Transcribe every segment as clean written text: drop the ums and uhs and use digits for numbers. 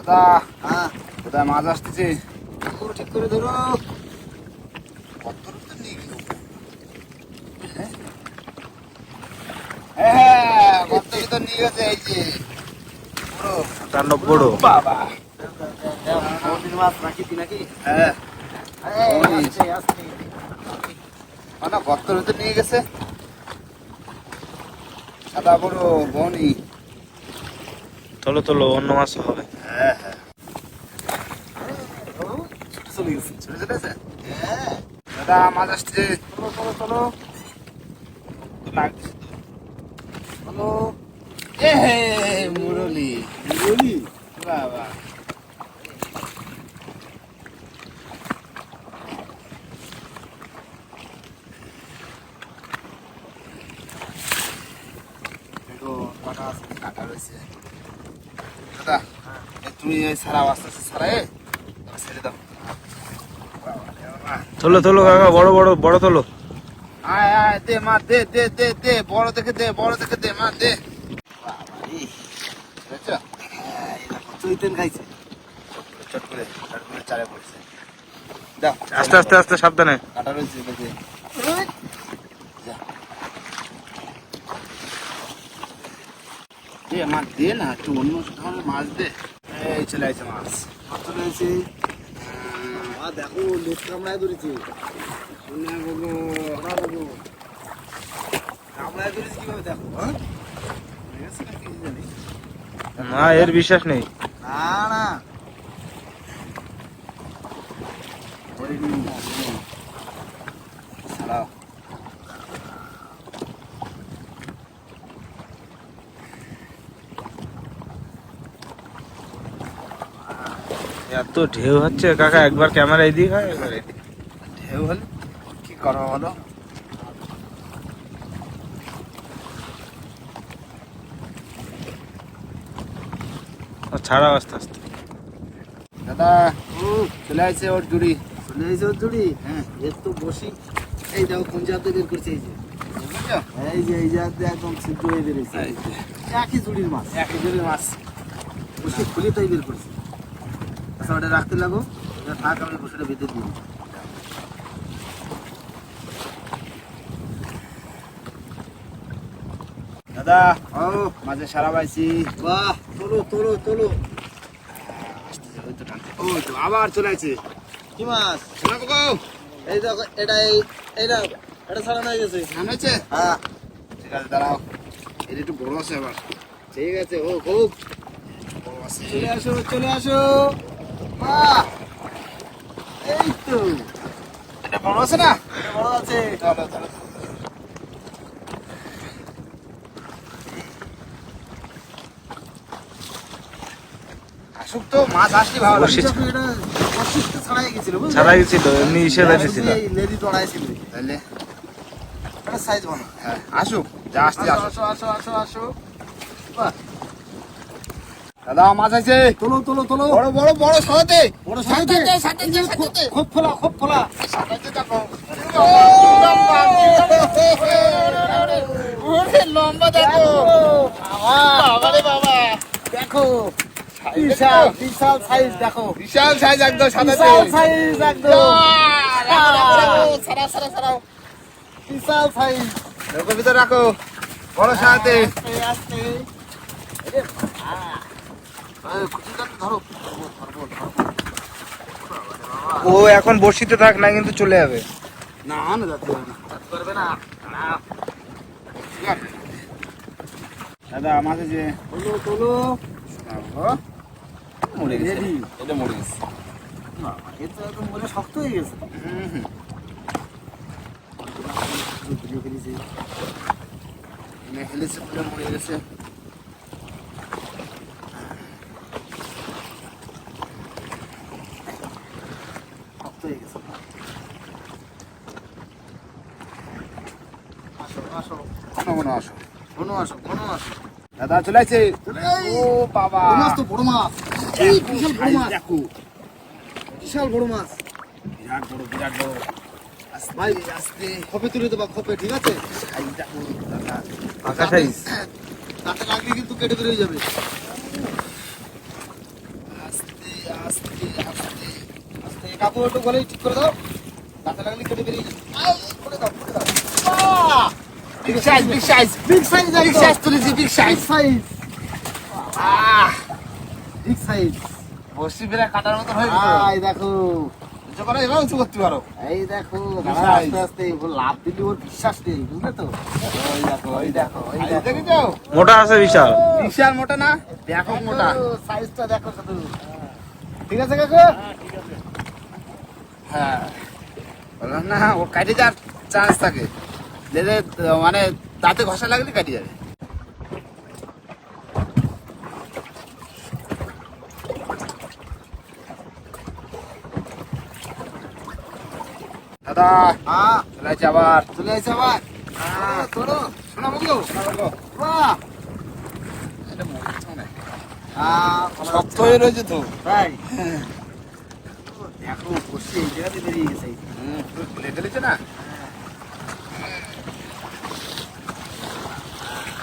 দাদা কোথায় মাছ আসতেছে? ঠিক করে ধরো। কত দূর নিয়ে গেল? হ্যাঁ কত ভিতর নিয়ে গেছে এই যে পুরো তাণ্ডব বড় বাবা। মাছ নাকি নাকি? হ্যাঁ মানে গর্তের ভিতর নিয়ে গেছে। সাদা বড় বনি। তোলো তোলো, অন্য মাছ হবে। হ্যাঁ হ্যাঁ চলে গেছে। চলে চলেছে। দাদা মাছ আসছে। চলো চলো চলো লাগছে চলো। এ মুরলি বলি বাবা। কাটা রয়েছে দাদা। তুমি সারা আস্তে আস্তে সারাই ছেড়ে দাও। তোলো তোলো কাকা, বড় বড় বড় তোলো। আয় আয় দে মা, দে দে দে দে, বড় দেখে দে, বড় দেখে দে মা, দে। বুঝছো? চৈতেন খাইছে। চট করে চারে পড়ছে। দাও আস্তে আস্তে আস্তে, সাবধানে। কাটা রয়েছে দেখে। দে মা, দে না, একটু অন্য ধরনের মাছ দে। এই চলে আসছে মাছ। চলে এসে দেখো লেট কামড়ায় ধরেছে। কামড়ায় ধরেছে কিভাবে দেখো? না, এর বিশ্বাস নেই। না না ছাড়াও। এত ঢেউ হচ্ছে কাকা, একবার ক্যামেরা এদিক হয়, একবার এদিক। ঢেউ হলে কি করবো বলো? ছাড়াও আস্তে আস্তে। দাদা চলে আসছে ওর জুড়ি। চলে এসে ওর জুড়ি। হ্যাঁ এর তো বসি। এই দেখো কোন জাতে বের করছে। এই যে বুঝছো? এই জাতে একদম সিদ্ধ হয়ে বেরিয়েছে। এই যে, একই জুড়ির মাছ। একই জুড়ি মাছ। বসে খুলে তাই বের করছে। আচ্ছা ওটা রাখতে লাগো। এটা থাক, আমি বসেটা বেঁধে দিই। দাদা ও মাঝে সারা পাইছি। বাহ, তোলো তোলো তোলো। ওই তো আবার চলে আসছে। কি মাছ? শোনা গো, এই দেখো, এটা ছাড়ানো হয়ে গেছে। সামনেছে। হ্যাঁ ঠিক আছে দাঁড়াও, এটা একটু বড় আছে আবার। ঠিক আছে, হোক হোক। বড় আছে। চলে আসো চলে আসো। বাহ, এই তো এটা বড় আছে না? এটা বড় আছে। চলো চলো। আসুক তো, মাছ আসলে ভালো বসি। লাগছে। এটা বর্ষিতে ছাড়াই গেছিল, বুঝলে? ছাড়া গেছিল, এমনি ইসে দিছিল। এই লেডি দড়াইছিল। তাহলে এটা সাইজ ভালো। হ্যাঁ আসুক, যা আসতে আসো আসুক। আসো আসো আসো আসো। বাহ, দাদা মাছ আছে। তোলো তোলো তোলো। বড় বড় বড় সাথে বড় সাইজে। খুব ফোলা খুব ফোলা। সাথে দেখো। লম্বা দেখো। বাবারে বাবা, দেখো বিশাল বিশাল সাইজ। দেখো বিশাল সাইজ একদম সাথে। বিশাল সাইজ একদম। সারা সারা সারাও। বিশাল সাইজ। লোকের ভিতরে রাখো, বড় সাথে। আস্তে আস্তে। খুঁটিটা ধরো। ও এখন বসিতে থাক না, কিন্তু চলে যাবে। না না যাতে পারবে না। দাদা আমাদের যে তোলো তোলো। মরে গেছে। Ready? এটা মরে গেছে। এ তো একদম মনে শক্ত হয়ে গেছে। ভিডিও করেছি। ফেলেছে বলে মরে গেছে। শক্ত হয়ে গেছে। আসো আসো কোনো কোনো আসো। ঘন আসো ঘন আসো। দাদা চলে আসছে। এই, ও বাবা, বড় মাছ তো, বড় মাছ। এই বিশাল বড় মাছ। দেখো বিশাল বড় মাছ। বিরাট বড়, বিরাট বড়। ভাই আস্তে আস্তে খপে তুলে দেবা, খপে, ঠিক আছে? সাইজ দেখো দাদা। পাকা সাইজ। তাতে লাগলে কিন্তু কেটে বেরিয়ে যাবে। আস্তে কাপড় একটু গলে ঠিক করে দাও, কাঁচা লাগলে কেটে বেরিয়ে যাবে। আই, করে দাও, করে দাও। বাহ! Big size, big size, big size, big size তুলেছি, বিগ সাইজ। সাইজ, আহ, বিগ সাইজ। বসি বেড়া কাটার মতো হয়ে গেল। এই দেখো, উঁচু করো, এবার উঁচু করতে পারো। এই দেখো, বিগ দাঁড়া, সাইজ। আস্তে আস্তে ওর লাভ দিলে ওর বিশ্বাস নেই, বুঝলে তো? ওই দেখো, ওই দেখো, ওই সাইজ দেখো। দেখেছো? মোটা আছে বিশাল। বিশাল মোটা না, ব্যাপক মোটা। সাইজটা দেখো শুধু। ঠিক আছে কাকু? হ্যাঁ, বললাম না ও কাটে যাওয়ার চান্স থাকে, লেজে মানে দাঁতে ঘষা লাগলে কাটে যাবে। দাদা হ্যাঁ, চলে আসছে আবার। চলে আসছে আবার। তোলো, শোনা বললো? বাহ! এটা মরেছে মনে হয়। ভালো শক্ত হয়ে রয়েছে তো। তাই? ও, দেখো, বসে এই জায়গাতে বেরিয়ে গেছে এই যে। পুরো খুলে ফেলেছে না।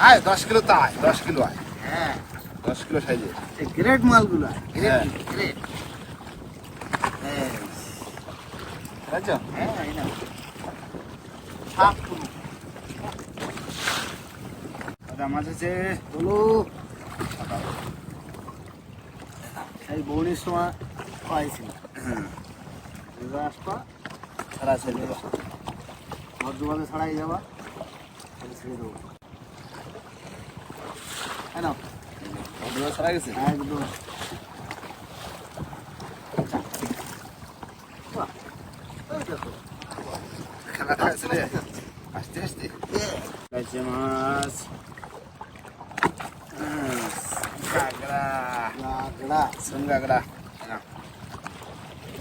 আয় 10 কিলো তো আয়, 10 কিলো আয়, হ্যাঁ, 10 কিলো সাইজের। এই গ্রেট মালগুলো। হ্যাঁ। গ্রেট। হ্যাঁ, বুঝছো? হ্যাঁ, এই নাও। সাপ পুরো। দাদা মাছ আছে। তোলো। সেই বৌনির সময় পাইছিল। হ্যাঁ, এবার আসবা, সারা ছেলে। ভদ্রভাবে ছাড়াই যাবা, তাহলে ছেড়ে দেবো। হ্যাঁ নাও, সারা গেছে। একদম। বাহ, এই দেখো। খেলাটা চলে যায় আস্তে আস্তে। কাছে মাছ, কাঁকড়া, লাগড়া। সোন কাঁকড়া।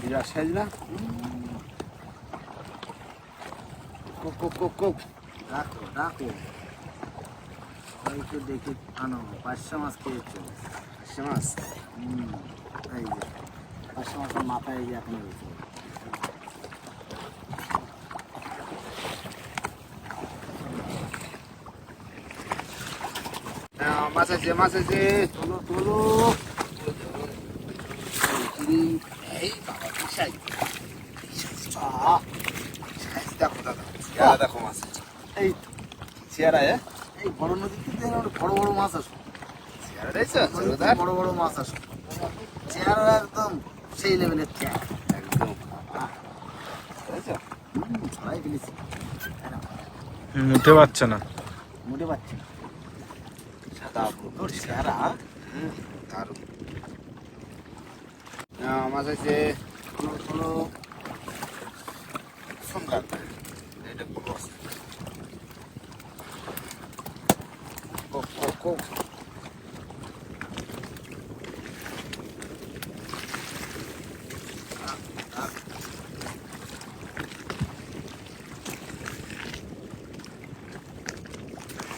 বিরাট সাইজ না? Coke Coke Coke Coke. ডাকো, ডাকো। ওইকে দেখে আনো, 500 মাছ খেয়েছো। সে মাছ। এই যে 500 মাছের মাথায় এই যে এখনো রয়েছে। হ্যাঁ, মাছ আছে, মাছ আছে। তোলো, তোলো। এই বাবা কি সাইজ। আহ, সাইজ দেখো দাদা, চেহারা দেখো মাছ। এই চেহারা এই বড় নদীতে তো এরকম বড় বড় মাছ আসে। চেহারা দেখছো? নদীতে বড় বড় মাছ আসে। চেহারা একদম সেই লেভেলের চেহারা। একদম। দেখছো? ছড়াই ফেলেছি। মুঠে পাচ্ছে না। মোটে পাচ্ছি না। সাদা তোর চেহারা দারুণ। হ্যাঁ, মাছ আছে। তোলো, তোলো। সোন কাঁকড়া। এটা বড় আছে। Coke Coke Coke.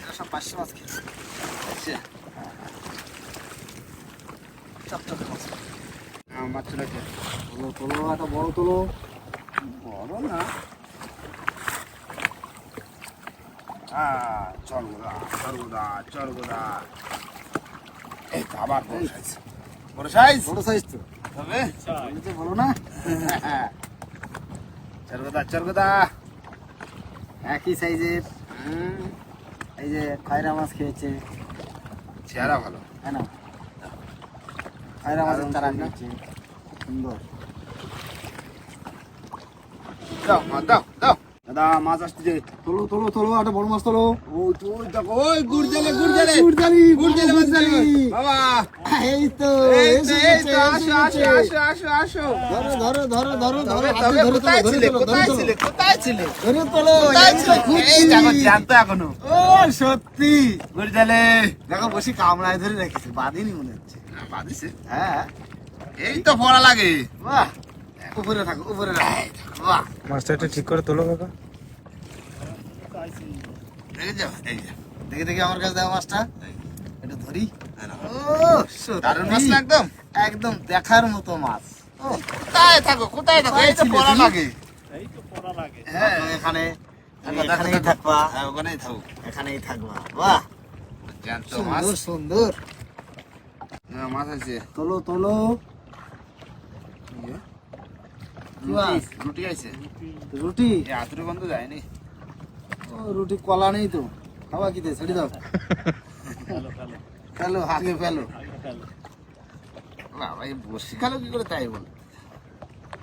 এরা সব 500 মাছ খেয়েছে। আচ্ছা, চকচকে মাছ। মাছ চলে আসছে। তোলো, তোলো, একটা বড় তোলো। বড় না। চরগোদা, চরগোদা, চরগোদা। এই তো আবার বড় সাইজ। বড় সাইজ বড় সাইজ তো। হবে। বললে তো বলো না? চরগোদা, চরগোদা। একই সাইজের। এই যে খয়রা মাছ খেয়েছে। চেহারা ভালো। হ্যাঁ না, খয়রা মাছের দারুণ চারা সুন্দর। খেয়েছে। সুন্দর। দাও মা, দাও দাও। দাদা মাছ আসতেছে। তোলো, তোলো, তোলো, একটা বড় মাছ তোলো। ওই তো ওই দেখো, ওই গুড়জালে, গুড়জালে, গুড়জালি, গুড়জালে মাছ ধরবে। বাবা, এই তো, এই তো, এসে এই গেছে, তো, এসে আসো গেছে। আসো আসো আসো আসো। ধরো, ধরো, ধরো, ধরো, ধরো, তবে হাতে তবে ধরে কোথায় তোলো, ছিলে, ধরে কোথায় তোলো, ছিলে, কোথায় ছিলে? ধরে তোলো, কোথায় এই ছিলে? তো খুঁজছি। এই দেখো, জ্যান্ত এখনো। ও সত্যি, গুড়জালে। দেখো বসি কামড়ায় ধরে রেখেছে, বাঁধেনি মনে হচ্ছে। বাদিছে। হ্যাঁ, এই তো পড়া লাগে। বাহ, উপরে থাকো, উপরে রাখো। বাহ, মাছটা একটু ঠিক করে তোলো কাকা। দেখেছো? এই যে। দেখে দেখে আমার কাছে দেওয়া মাছটা একটু ধরি। ও দারুণ মাছ সত্যি, না একদম। একদম দেখার মতো মাছ। ও, কোথায় থাকো, কোথায় থাকো? এই তো কোথায় পড়া ছিলে লাগে। হ্যাঁ, তুমি এখানে, তুমি থাকো, এখানেই থাকো, থাকবা, হ্যাঁ, ওখানেই থাকো। এখানেই থাকবা। বাহ, জ্যান্ত মাছ। সুন্দর সুন্দর। হ্যাঁ, মাছ আছে। তোলো, তোলো। রুটি আছে রুটি এই আতুরে গন্ধ যায়নি ও রুটি কলা নেই তো খাওয়া কি দে ছেড়ে দাও ফেলো আগে ফেলো বাবা এই বসি খালো কি করে তাই বল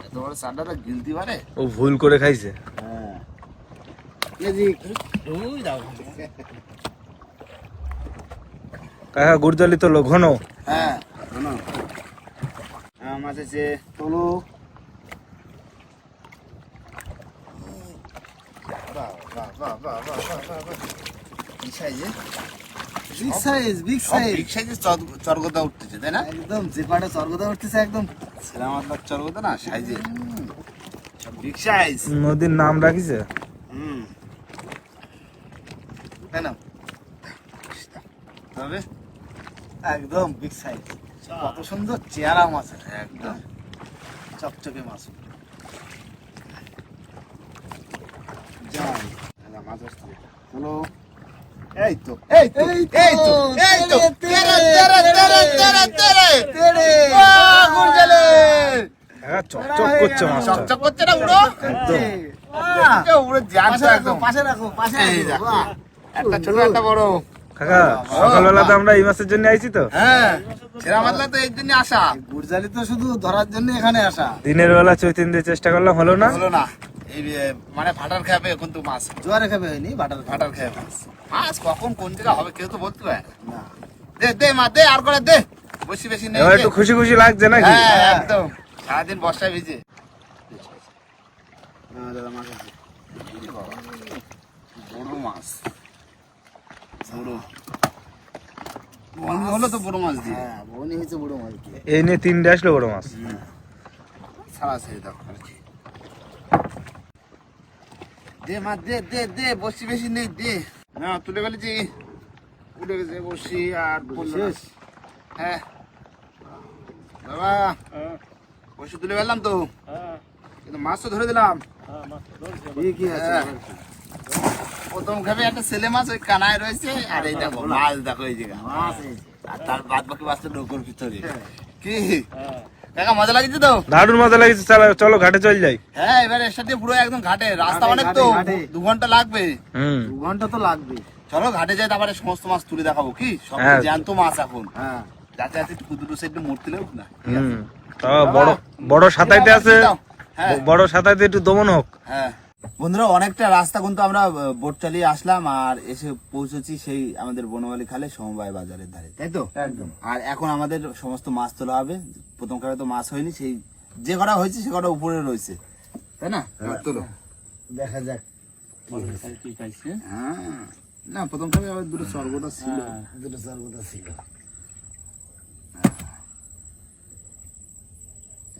এত বড় চারটা গিলতি পারে ও ভুল করে খাইছে। হ্যাঁ কেজি ওই দাও কাকা গুড়জালি তো ঘন। হ্যাঁ শোনো মাছ আছে তোলো বাহ বাহ বাহ বাহ বাহ বাহ বাহ বাহ কি সাইজে বিগ সাইজ বিগ সব সাইজ বিগ সাইজের চরগদা উঠতেছে তাই না একদম যে পাটা স্বর্গদা উঠতেছে একদম ছেলাম আপনার চরগদা না সাইজে সব বিগ সাইজ নদীর নাম রাখিছে। তাই না তবে একদম বিগ সাইজ কত সুন্দর চেহারা মাছ একদম চকচকে মাছ যাই মাছ আসছে চলো এই তো এই তো এই তো এই তো তেরে তেরে তেরে তেরে তেরে তেরে বাহ গুরজালে কাকা চকচক করছে মাছটা। চকচক করছে না উড়ো একদম উড়ে যাচ্ছে পাশে রাখো একদম পাশে রাখো পাশে এই রাখো দেখো। বাহ। একটা ছোট একটা বড় কাকা সকালবেলা তো আমরা এই মাছের জন্য আইছি তো। হ্যাঁ ছেড়া মাতলা তো এই জন্য আসা গুরজালি তো শুধু ধরার জন্য এখানে আসা দিনের বেলা চৈতিন দিয়ে চেষ্টা করলাম, হলো না। হলো না এই মানে ফাটার খাবে এখন তো মাছ জোয়ারে খাবে হয়নি বাটার ফাটার খাবে মাছ মাছ কখন কোন জায়গা হবে কেউ তো বলতে পারে না। না দে দে মা দে আর করে দে বেশি বেশি নেই এবার দে। একটু খুশি খুশি লাগছে নাকি? হ্যাঁ একদম সারাদিন বর্ষায় ভিজে দাদা মাছ আছে বড় মাছ বড় বন্ধ হলো তো বড় মাছ দিয়ে হ্যাঁ বনি হয়েছে বড় মাছ কি এই নিয়ে 3টে আসলো বড় মাছ। ছাড়া ছেড়ে দাও আর কি দে মা দে দে দে বসি বেশি নেই দে না তুলে ফেলেছি উঠে গেছে বসি আর পড়লো না। শেষ হ্যাঁ বাবা বসি তুলে ফেললাম তো কিন্তু মাছ তো ধরে দিলাম ঠিকই আছে হ্যাঁ। প্রথম খাবে একটা ছেলে মাছ ওই কানায় রয়েছে আর এই দেখো মাছ দেখো এই জায়গা মাছ হয়েছে আর তার বাদ বাকি মাছ তো নৌকোর ভিতরে কি কাকা মজা লাগছে তো দারুণ মজা লাগছে, চলো চলো ঘাটে চল যাই। হ্যাঁ এবার এর সাথে পুরো একদম ঘাটে রাস্তা ঘাটে, অনেক তো ঘাটে। 2 ঘন্টা লাগবে 2 ঘন্টা তো লাগবে চলো ঘাটে যাই তারপরে সমস্ত মাছ তুলে দেখাবো কি সব হ্যাঁ। জ্যান্ত মাছ এখন হ্যাঁ যাতে যাতে একটু দুটো সাইডে মূর্তি লেও না বড় বড় সাতাইতে আছে, হ্যাঁ বড় সাতাইতে একটু দমন হোক। হ্যাঁ বন্ধুরা অনেকটা রাস্তা কিন্তু আমরা বোট চালিয়ে আসলাম আর এসে পৌঁছেছি সেই আমাদের বনমালী খালে সমবায় বাজারের ধারে তাই তো একদম আর এখন আমাদের সমস্ত মাছ তোলা হবে প্রথম খাবে তো মাছ হয়নি সেই যে কটা হয়েছে সে কটা উপরে রয়েছে তাই না তোলো দেখা যাক হ্যাঁ না প্রথম খাবে আবার দুটো স্বর্গটা ছিল দুটো সর্বদা ছিল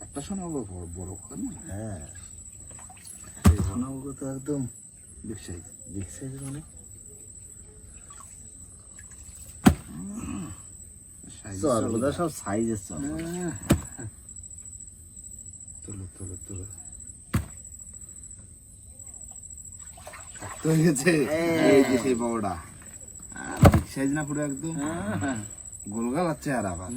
একটা শোনা বড় বড় না হ্যাঁ এই সোনাগুলো তো একদম বিগ সাইজ বিগ সাইজ মানে সর্বদা সব সাইজের সব তোলো তোলো তোলো হয়ে গেছে এই যে সেই বড়টা বিগ সাইজ না পুরো একদম গোলগাল আছে আর আবার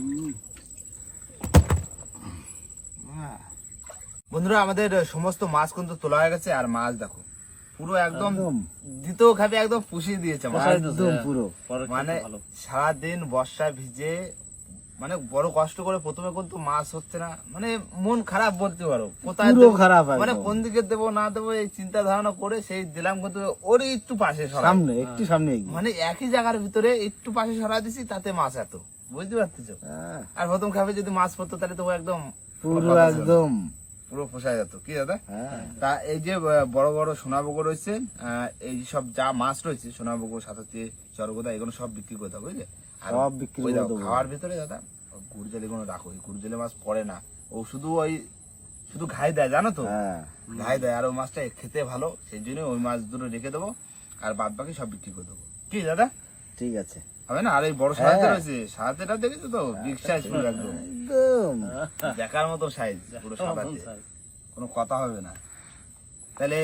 বন্ধুরা আমাদের সমস্ত মাছ কিন্তু তোলা হয়ে গেছে আর মাছ দেখো পুরো একদম দ্বিতীয় খাবে একদম পুষিয়ে দিয়েছে মাছ একদম পুরো মানে সারাদিন বর্ষা ভিজে মানে বড় কষ্ট করে প্রথমে কিন্তু মাছ হচ্ছে না মানে মন খারাপ বলতে পারো কোথায় পুরো দেবো, খারাপ মানে একদম। কোন দিকে দেবো না দেবো এই চিন্তা ধারণা করে সেই দিলাম কিন্তু ওরই একটু পাশে সরাই সামনে একটু সামনে এগিয়ে। মানে একই জায়গার ভিতরে একটু পাশে সরা দিছি তাতে মাছ এত বুঝতে পারতেছো হ্যাঁ, আর প্রথম খাবে যদি মাছ পড়তো তাহলে তো ও একদম পুরো একদম পুরো পোষায় যেত কি দাদা হ্যাঁ তা এই যে বড় বড় সোনাবগো রয়েছে এই সব যা মাছ রয়েছে সোনাবগো সাথে চরগোদা এগুলো সব বিক্রি করতে হবে বুঝলে আর সব বিক্রি ওই করে দাও, দেবো। খাওয়ার ভিতরে দাদা গুড়জালি কোনো রাখো ওই গুড়জালি মাছ পড়ে না ও শুধু ওই শুধু ঘাই দেয় জানো তো হ্যাঁ ঘাই দেয় আর ওই মাছটা খেতে ভালো সেই জন্য ওই মাছ দুটো রেখে দেবো আর বাদ বাকি সব বিক্রি করে দেবো কি দাদা ঠিক আছে হবে না আর এই বড় সাহায্য রয়েছে সাহায্যটা দেখেছো তো বিগ সাইজ পুরো একদম একদম দেখার মতো সাইজ পুরো সাদাতে কোনো কথা হবে না তাহলে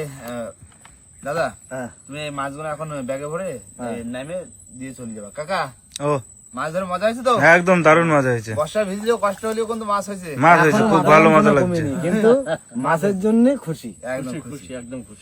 দাদা হ্যাঁ তুমি এই মাছগুলো এখন ব্যাগে ভরে নেমে দিয়ে চলে যাবা কাকা ও মাছ ধরে মজা হয়েছে তো? একদম দারুণ মজা হয়েছে। বর্ষা ভিজলেও কষ্ট হলেও কিন্তু মাছ হয়েছে। মাছ হয়েছে, খুব ভালো মজা লাগছে। কিন্তু মাছের জন্য খুশি। একদম খুশি। একদম খুশি।